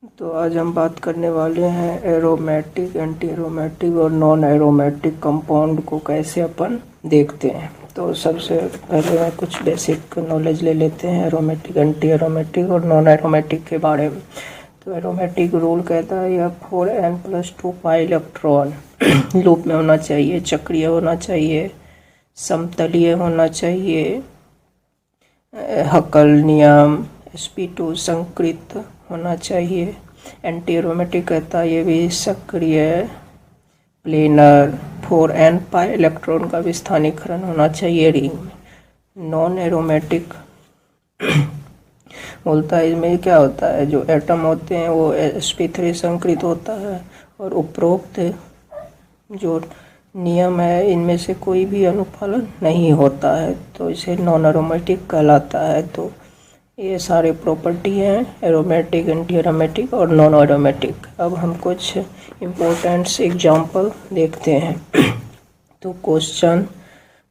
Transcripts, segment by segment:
तो आज हम बात करने वाले हैं एरोमेटिक, एंटी एरोमेटिक और नॉन एरोमेटिक कंपाउंड को कैसे अपन देखते हैं। तो सबसे पहले मैं कुछ बेसिक नॉलेज ले लेते हैं एरोमेटिक, एंटी एरोमेटिक और नॉन एरोमेटिक के बारे में। तो एरोमेटिक रूल कहता है यह 4n+2 पाई इलेक्ट्रॉन लूप में होना चाहिए, चक्रीय होना चाहिए, समतलीय होना चाहिए, हकल नियम, sp2 संकृत होना चाहिए। एंटी एरोमेटिक कहता है ये भी सक्रिय, प्लेनर, 4n पाई इलेक्ट्रॉन का भी स्थानीकरण होना चाहिए रिंग में। नॉन एरोमेटिक बोलता है इसमें क्या होता है, जो एटम होते हैं वो sp3 संकृत होता है और उपरोक्त जो नियम है इनमें से कोई भी अनुपालन नहीं होता है, तो इसे नॉन एरोमेटिक कहलाता है। तो ये सारे प्रॉपर्टी हैं एरोमेटिक, एंटी एरोमेटिक और नॉन एरोमेटिक। अब हम कुछ इम्पोर्टेंट एग्जांपल देखते हैं। तो question,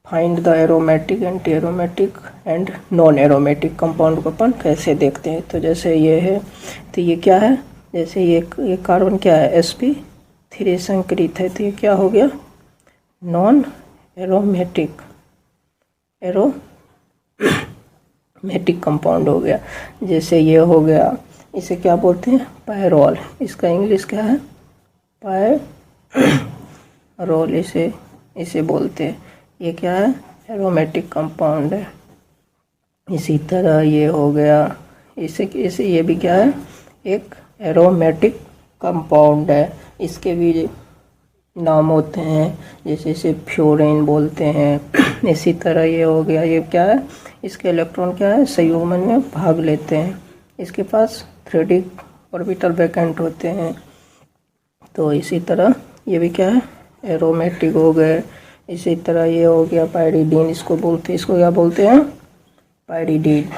find the aromatic, anti aromatic and non aromatic compound को अपन कैसे देखते हैं। तो जैसे ये है, तो ये क्या है, जैसे ये कार्बन क्या है, sp3 संकृत है, तो ये क्या हो गया, नॉन एरोमेटिक एरोमेटिक कंपाउंड हो गया। जैसे ये हो गया, इसे क्या बोलते हैं, पायरोल, इसका इंग्लिश क्या है, पायरोल इसे बोलते हैं। ये क्या है, एरोमेटिक कंपाउंड है। इसी तरह ये हो गया, इसे ये भी क्या है, एक एरोमेटिक कंपाउंड है। इसके भी नाम होते हैं, जैसे इसे फ्लोरीन बोलते हैं। इसी तरह ये हो गया, ये क्या है, इसके इलेक्ट्रॉन क्या है, संयुग्मन में भाग लेते हैं, इसके पास 3d ऑर्बिटल वैकेंट होते हैं। तो इसी तरह ये भी क्या है, एरोमेटिक हो गए। इसी तरह ये हो गया पाइरीडीन, इसको क्या बोलते हैं, पाइरीडीन,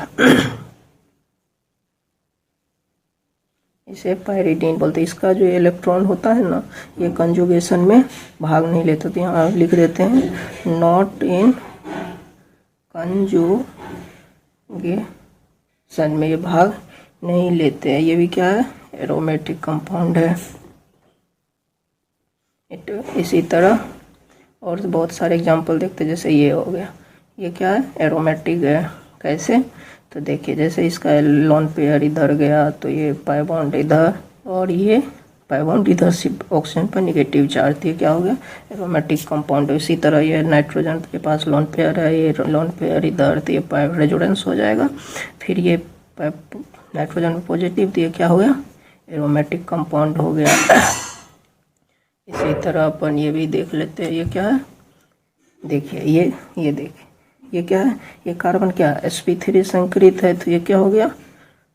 इसे पाइरीडीन बोलते हैं। इसका जो इलेक्ट्रॉन होता है ना, ये कंजुगेशन में भाग नहीं लेता, तो यहाँ लिख देते हैं नॉट इन कंजुगेशन में, ये भाग नहीं लेते हैं। ये भी क्या है, एरोमेटिक कंपाउंड है। इसी तरह और बहुत सारे एग्जांपल देखते हैं। जैसे ये हो गया, ये क्या है, एरोमेटिक है। कैसे, तो देखिए जैसे इसका लोन पेयर इधर गया तो ये पाई बॉन्ड इधर, और ये पाई बॉन्ड इधर सिर्फ ऑक्सीजन पर नेगेटिव चार्ज थी, क्या हो गया, एरोमेटिक कंपाउंड। इसी तरह ये नाइट्रोजन के पास लोन पेयर है, ये लोन पेयर इधर, तो ये पाई रेजोनेंस हो जाएगा। फिर ये नाइट्रोजन में पॉजिटिव, तो ये क्या हो गया, एरोमेटिक कंपाउंड हो गया। इसी तरह अपन ये भी देख लेते हैं, ये क्या है, देखिए ये देखिए, ये क्या है, ये कार्बन क्या है, sp3 संकृत है, तो ये क्या हो गया,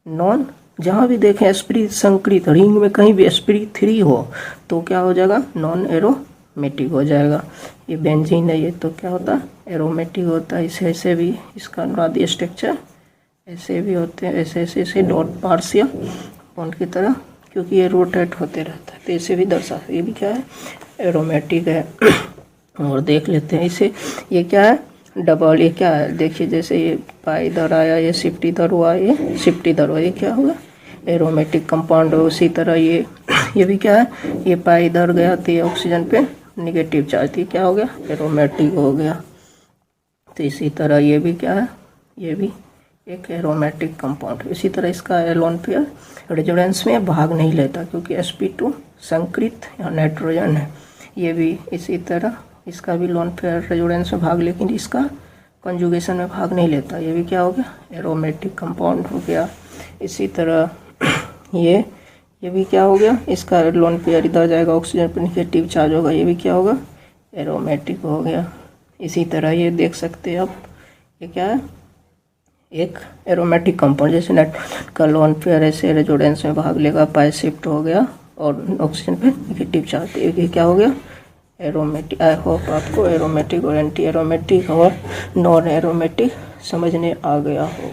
नॉन, जहाँ भी देखें sp3 संकृत, रिंग में कहीं भी sp3 हो तो क्या हो जाएगा, नॉन एरोमेटिक हो जाएगा। ये बेंजीन है, ये तो क्या होता है, एरोमेटिक होता है। ऐसे भी इसका अनुनादी स्ट्रक्चर ऐसे भी होते हैं, ऐसे डॉट पार्शियल बॉन्ड की तरह, क्योंकि ये रोटेट होते रहता है, तो इसे भी दर्शा, ये भी क्या है, एरोमेटिक है। और देख लेते हैं इसे, ये क्या है, डबल, ये क्या है, देखिए जैसे ये पाई इधर आया, ये शिफ्ट इधर हुआ, ये शिफ्ट इधर हुआ, ये क्या होगा, एरोमेटिक कंपाउंड। उसी तरह ये भी क्या है, ये पाई इधर गया तो ये ऑक्सीजन पे नेगेटिव चार्ज थी, क्या हो गया, एरोमेटिक हो गया। तो इसी तरह ये भी क्या है, ये भी एक एरोमेटिक कंपाउंड। इसी तरह इसका लोन पेयर रेजोनेंस में भाग नहीं लेता, क्योंकि sp2 संकृत या नाइट्रोजन है। ये भी इसी तरह, इसका भी लोन पेयर रेजोनेंस में भाग, लेकिन इसका कंजुगेशन में भाग नहीं लेता, ये भी क्या हो गया, एरोमेटिक कंपाउंड हो गया। इसी तरह ये भी क्या हो गया, इसका लोन पेयर इधर जाएगा, ऑक्सीजन पर नेगेटिव चार्ज होगा, ये भी क्या होगा, एरोमेटिक हो गया। इसी तरह ये देख सकते हैं आप, ये क्या है, एक एरोमेटिक कंपाउंड, जैसे नाइट्रोजन का लोन पेयर ऐसे रेजोनेंस में भाग लेगा, पाई शिफ्ट हो गया और ऑक्सीजन पे नेगेटिव चार्ज, ये क्या हो गया, एरोमेटिक। आई होप आपको एरोमेटिक और एंटी एरोमेटिक और नॉन एरोमेटिक समझने आ गया हो।